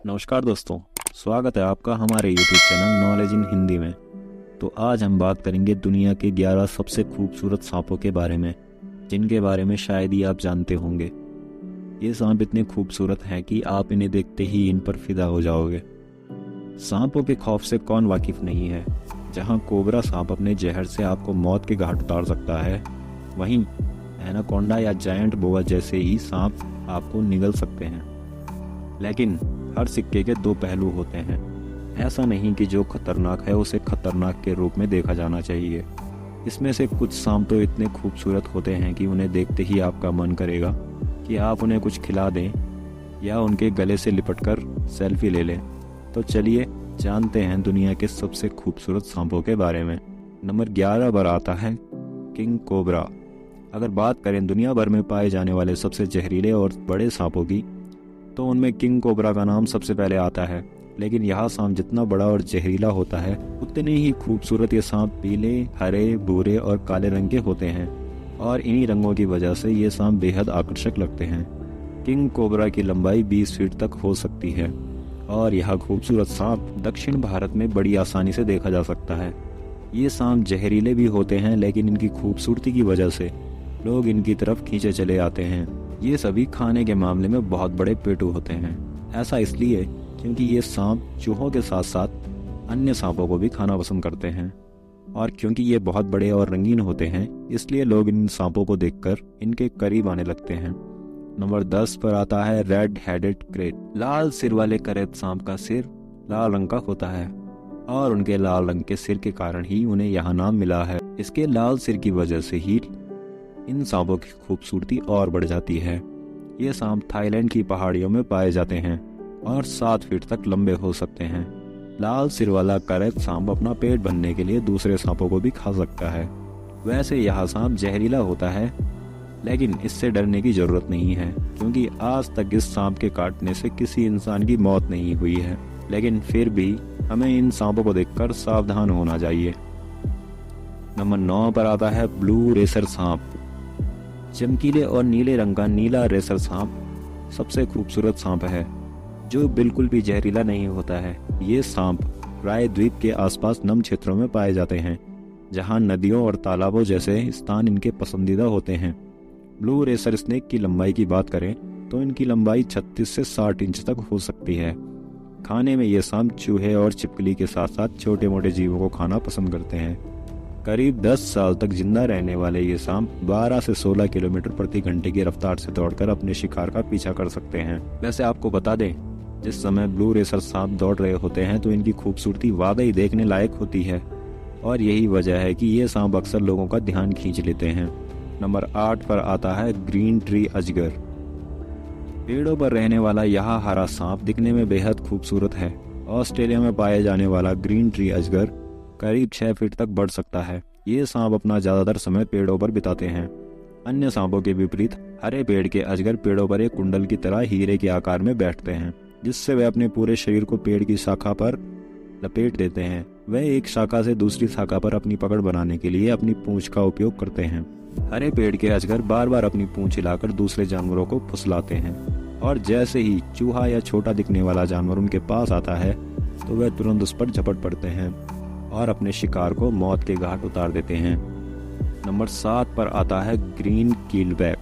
नमस्कार दोस्तों, स्वागत है आपका हमारे YouTube channel knowledge in Hindi में। तो आज हम बात करेंगे दुनिया के 11 सबसे खूबसूरत सांपों के बारे में, जिनके बारे में शायद ही आप जानते होंगे। ये सांप इतने खूबसूरत हैं कि आप इन्हें देखते ही इन पर फिदा हो जाओगे। सांपों के खौफ से कौन वाकिफ नहीं है। जहाँ कोबरा सांप अपने जहर से आपको मौत के घाट उतार सकता है, वहीं एनाकोंडा या जायंट बोआ जैसे ही सांप आपको निगल सकते हैं। लेकिन हर सिक्के के दो पहलू होते हैं। ऐसा नहीं कि जो खतरनाक है उसे खतरनाक के रूप में देखा जाना चाहिए। इसमें से कुछ सांप तो इतने खूबसूरत होते हैं कि उन्हें देखते ही आपका मन करेगा कि आप उन्हें कुछ खिला दें या उनके गले से लिपटकर सेल्फी ले लें। तो चलिए जानते हैं दुनिया के सबसे खूबसूरत सांपों के बारे में। नंबर 11 पर आता है किंग कोबरा। अगर बात करें दुनिया भर में पाए जाने वाले सबसे जहरीले और बड़े सांपों की, तो उनमें किंग कोबरा का नाम सबसे पहले आता है। लेकिन यह सांप जितना बड़ा और जहरीला होता है, उतने ही खूबसूरत ये सांप पीले, हरे, भूरे और काले रंग के होते हैं, और इन्हीं रंगों की वजह से ये सांप बेहद आकर्षक लगते हैं। किंग कोबरा की लंबाई 20 फीट तक हो सकती है, और यह खूबसूरत सांप दक्षिण भारत में बड़ी आसानी से देखा जा सकता है। ये सांप जहरीले भी होते हैं, लेकिन इनकी खूबसूरती की वजह से लोग इनकी तरफ खींचे चले आते हैं। ये सभी खाने के मामले में बहुत बड़े पेटू होते हैं। ऐसा इसलिए क्योंकि ये सांप चूहों के साथ साथ अन्य सांपों को भी खाना पसंद करते हैं, और क्योंकि ये बहुत बड़े और रंगीन होते हैं, इसलिए लोग इन सांपों को देखकर इनके करीब आने लगते हैं। नंबर 10 पर आता है रेड हेडेड क्रेट। लाल सिर वाले करेत सांप का सिर लाल रंग का होता है, और उनके लाल रंग के सिर के कारण ही उन्हें यह नाम मिला है। इसके लाल सिर की वजह से ही इन सांपों की खूबसूरती और बढ़ जाती है। ये सांप थाईलैंड की पहाड़ियों में पाए जाते हैं और 7 फीट तक लंबे हो सकते हैं। लाल सिर वाला करेत सांप अपना पेट भरने के लिए दूसरे सांपों को भी खा सकता है। वैसे यह सांप जहरीला होता है, लेकिन इससे डरने की जरूरत नहीं है, क्योंकि आज तक इस सांप के काटने से किसी इंसान की मौत नहीं हुई है। लेकिन फिर भी हमें इन सांपों को देखकर सावधान होना चाहिए। नंबर 9 पर आता है ब्लू रेसर सांप। चमकीले और नीले रंग का नीला रेसर सांप सबसे खूबसूरत सांप है, जो बिल्कुल भी जहरीला नहीं होता है। ये सांप राय द्वीप के आसपास नम क्षेत्रों में पाए जाते हैं, जहां नदियों और तालाबों जैसे स्थान इनके पसंदीदा होते हैं। ब्लू रेसर स्नेक की लंबाई की बात करें तो इनकी लंबाई 36 से 60 इंच तक हो सकती है। खाने में ये सांप चूहे और छिपकली के साथ साथ छोटे मोटे जीवों को खाना पसंद करते हैं। करीब 10 साल तक जिंदा रहने वाले ये सांप 12 से 16 किलोमीटर प्रति घंटे की रफ्तार से दौड़कर अपने शिकार का पीछा कर सकते हैं। वैसे आपको बता दें, जिस समय ब्लू रेसर सांप दौड़ रहे होते हैं तो इनकी खूबसूरती वाकई देखने लायक होती है, और यही वजह है कि ये सांप अक्सर लोगों का ध्यान खींच लेते हैं। नंबर 8 पर आता है ग्रीन ट्री अजगर। पेड़ों पर रहने वाला यह हरा सांप दिखने में बेहद खूबसूरत है। ऑस्ट्रेलिया में पाए जाने वाला ग्रीन ट्री अजगर करीब 6 फीट तक बढ़ सकता है। ये सांप अपना ज्यादातर समय पेड़ों पर बिताते हैं। अन्य सांपों के विपरीत हरे पेड़ के अजगर पेड़ों पर एक कुंडल की तरह हीरे के आकार में बैठते हैं, जिससे वे अपने पूरे शरीर को पेड़ की शाखा पर लपेट देते हैं। वे एक शाखा से दूसरी शाखा पर अपनी पकड़ बनाने के लिए अपनी पूंछ का उपयोग करते हैं। हरे पेड़ के अजगर बार बार अपनी पूंछ हिलाकर दूसरे जानवरों को फुसलाते हैं, और जैसे ही चूहा या छोटा दिखने वाला जानवर उनके पास आता है तो वे तुरंत उस पर झपट पड़ते हैं और अपने शिकार को मौत के घाट उतार देते हैं। नंबर 7 पर आता है ग्रीन कीलबैक।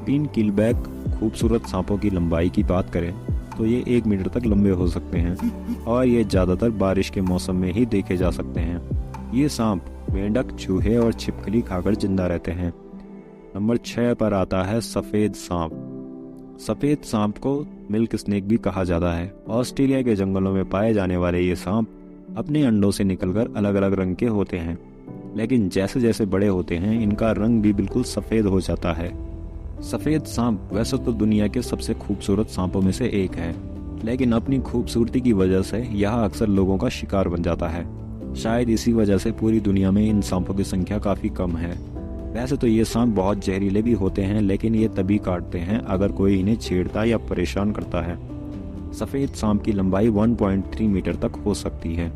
ग्रीन कीलबैक खूबसूरत सांपों की लंबाई की बात करें तो ये 1 मीटर तक लंबे हो सकते हैं, और ये ज़्यादातर बारिश के मौसम में ही देखे जा सकते हैं। ये सांप मेंढक, चूहे और छिपकली खाकर जिंदा रहते हैं। नंबर 6 पर आता है सफ़ेद सांप। सफ़ेद सांप को मिल्क स्नेक भी कहा जाता है। ऑस्ट्रेलिया के जंगलों में पाए जाने वाले ये सांप अपने अंडों से निकलकर अलग अलग रंग के होते हैं, लेकिन जैसे जैसे बड़े होते हैं इनका रंग भी बिल्कुल सफ़ेद हो जाता है। सफ़ेद सांप वैसे तो दुनिया के सबसे खूबसूरत सांपों में से एक है, लेकिन अपनी खूबसूरती की वजह से यह अक्सर लोगों का शिकार बन जाता है। शायद इसी वजह से पूरी दुनिया में इन सांपों की संख्या काफ़ी कम है। वैसे तो ये सांप बहुत जहरीले भी होते हैं, लेकिन ये तभी काटते हैं अगर कोई इन्हें छेड़ता या परेशान करता है। सफ़ेद सांप की लंबाई 1.3 मीटर तक हो सकती है।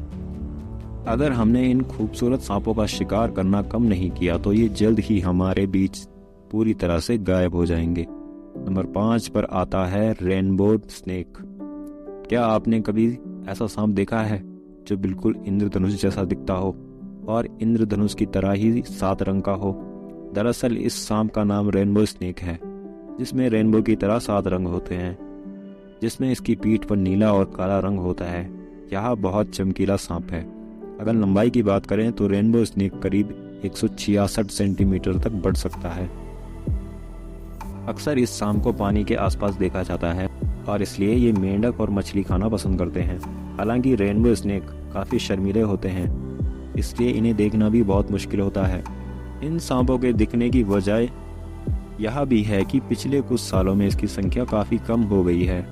अगर हमने इन खूबसूरत सांपों का शिकार करना कम नहीं किया तो ये जल्द ही हमारे बीच पूरी तरह से गायब हो जाएंगे। नंबर 5 पर आता है रेनबो स्नेक। क्या आपने कभी ऐसा सांप देखा है जो बिल्कुल इंद्रधनुष जैसा दिखता हो और इंद्रधनुष की तरह ही 7 रंग का हो? दरअसल इस सांप का नाम रेनबो स्नेक है, जिसमें रेनबो की तरह 7 रंग होते हैं, जिसमें इसकी पीठ पर नीला और काला रंग होता है। यह बहुत चमकीला सांप है। अगर लंबाई की बात करें तो रेनबो स्नेक करीब 166 सेंटीमीटर तक बढ़ सकता है। अक्सर इस सांप को पानी के आसपास देखा जाता है और इसलिए ये मेंढक और मछली खाना पसंद करते हैं। हालांकि रेनबो स्नेक काफ़ी शर्मीले होते हैं, इसलिए इन्हें देखना भी बहुत मुश्किल होता है। इन सांपों के दिखने की वजह यह भी है कि पिछले कुछ सालों में इसकी संख्या काफ़ी कम हो गई है।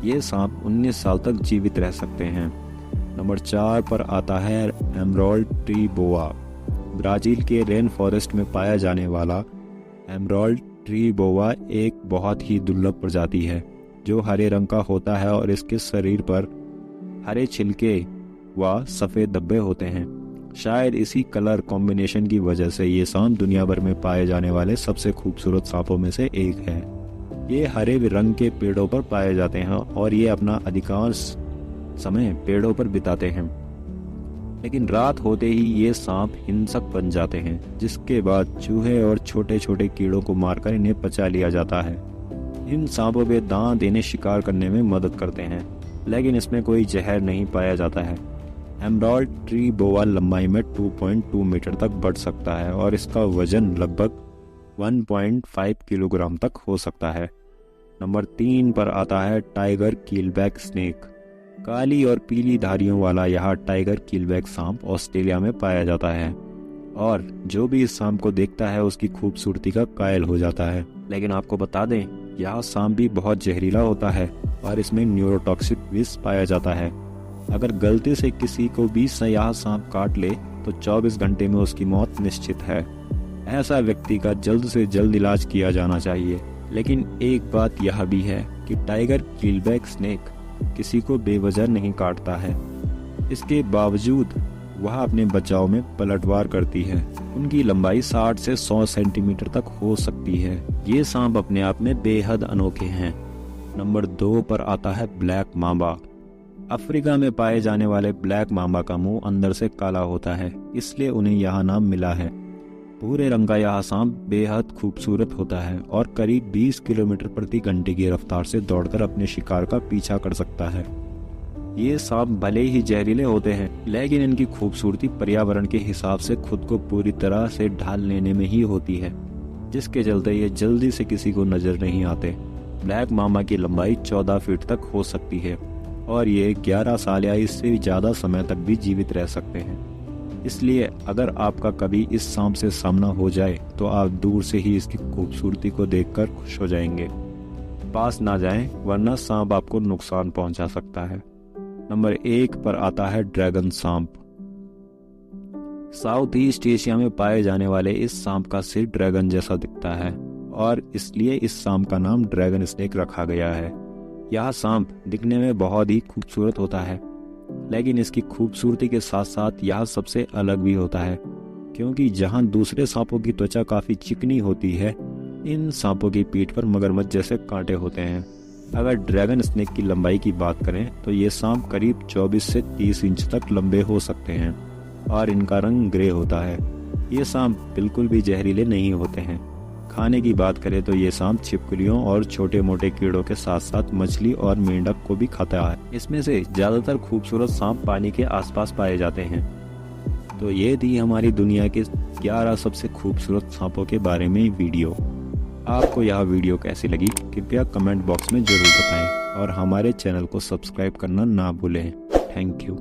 ये सांप 19 साल तक जीवित रह सकते हैं। नंबर 4 पर आता है एमराल्ड ट्री बोआ। ब्राज़ील के रेन फॉरेस्ट में पाया जाने वाला एमराल्ड ट्री बोआ एक बहुत ही दुर्लभ प्रजाति है जो हरे रंग का होता है और इसके शरीर पर हरे छिलके व सफ़ेद धब्बे होते हैं। शायद इसी कलर कॉम्बिनेशन की वजह से ये सांप दुनिया भर में पाए जाने वाले सबसे खूबसूरत सांपों में से एक है। ये हरे रंग के पेड़ों पर पाए जाते हैं और ये अपना अधिकांश समय पेड़ों पर बिताते हैं, लेकिन रात होते ही ये सांप हिंसक बन जाते हैं, जिसके बाद चूहे और छोटे छोटे कीड़ों को मारकर इन्हें पचा लिया जाता है। इन सांपों के दांत इन्हें शिकार करने में मदद करते हैं, लेकिन इसमें कोई जहर नहीं पाया जाता है। एमराल्ड ट्री बोआ लंबाई में 2.2 मीटर तक बढ़ सकता है और इसका वजन लगभग 1.5 किलोग्राम तक हो सकता है। नंबर 3 पर आता है टाइगर कीलबैक स्नेक। काली और पीली धारियों वाला यह टाइगर कीलबैक सांप ऑस्ट्रेलिया में पाया जाता है और जो भी इस सांप को देखता है उसकी खूबसूरती का कायल हो जाता है। लेकिन आपको बता दें, यह सांप भी बहुत जहरीला होता है और इसमें न्यूरोटॉक्सिक विष पाया जाता है। अगर गलती से किसी को भी यह सांप काट ले तो 24 घंटे में उसकी मौत निश्चित है। ऐसा व्यक्ति का जल्द से जल्द इलाज किया जाना चाहिए। लेकिन एक बात यह भी है कि टाइगर कीलबैक स्नेक किसी को बेवजह नहीं काटता है। इसके बावजूद वह अपने बचाव में पलटवार करती है। उनकी लंबाई 60 से 100 सेंटीमीटर तक हो सकती है। ये सांप अपने आप में बेहद अनोखे हैं। नंबर 2 पर आता है ब्लैक मांबा। अफ्रीका में पाए जाने वाले ब्लैक मांबा का मुंह अंदर से काला होता है, इसलिए उन्हें यह नाम मिला है। भूरे रंग का यह सांप बेहद खूबसूरत होता है और करीब 20 किलोमीटर प्रति घंटे की रफ्तार से दौड़कर अपने शिकार का पीछा कर सकता है। ये सांप भले ही जहरीले होते हैं, लेकिन इनकी खूबसूरती पर्यावरण के हिसाब से खुद को पूरी तरह से ढाल लेने में ही होती है, जिसके चलते ये जल्दी से किसी को नजर नहीं आते। ब्लैक मामा की लंबाई 14 फीट तक हो सकती है और ये 11 साल या इससे ज़्यादा समय तक भी जीवित रह सकते हैं। इसलिए अगर आपका कभी इस सांप से सामना हो जाए तो आप दूर से ही इसकी खूबसूरती को देखकर खुश हो जाएंगे। पास ना जाएं, वरना सांप आपको नुकसान पहुंचा सकता है। नंबर 1 पर आता है ड्रैगन सांप। साउथ ईस्ट एशिया में पाए जाने वाले इस सांप का सिर ड्रैगन जैसा दिखता है और इसलिए इस सांप का नाम ड्रैगन स्नेक रखा गया है। यह सांप दिखने में बहुत ही खूबसूरत होता है, लेकिन इसकी खूबसूरती के साथ साथ यह सबसे अलग भी होता है, क्योंकि जहां दूसरे सांपों की त्वचा काफी चिकनी होती है, इन सांपों की पीठ पर मगरमच्छ जैसे कांटे होते हैं। अगर ड्रैगन स्नेक की लंबाई की बात करें तो ये सांप करीब 24 से 30 इंच तक लंबे हो सकते हैं और इनका रंग ग्रे होता है। ये सांप बिल्कुल भी जहरीले नहीं होते हैं। खाने की बात करें तो ये सांप छिपकलियों और छोटे मोटे कीड़ों के साथ साथ मछली और मेंढक को भी खाता है। इसमें से ज्यादातर खूबसूरत सांप पानी के आसपास पाए जाते हैं। तो ये थी हमारी दुनिया के 11 सबसे खूबसूरत सांपों के बारे में वीडियो। आपको यह वीडियो कैसी लगी कृपया कमेंट बॉक्स में जरूर बताएं और हमारे चैनल को सब्सक्राइब करना ना भूलें। Thank you.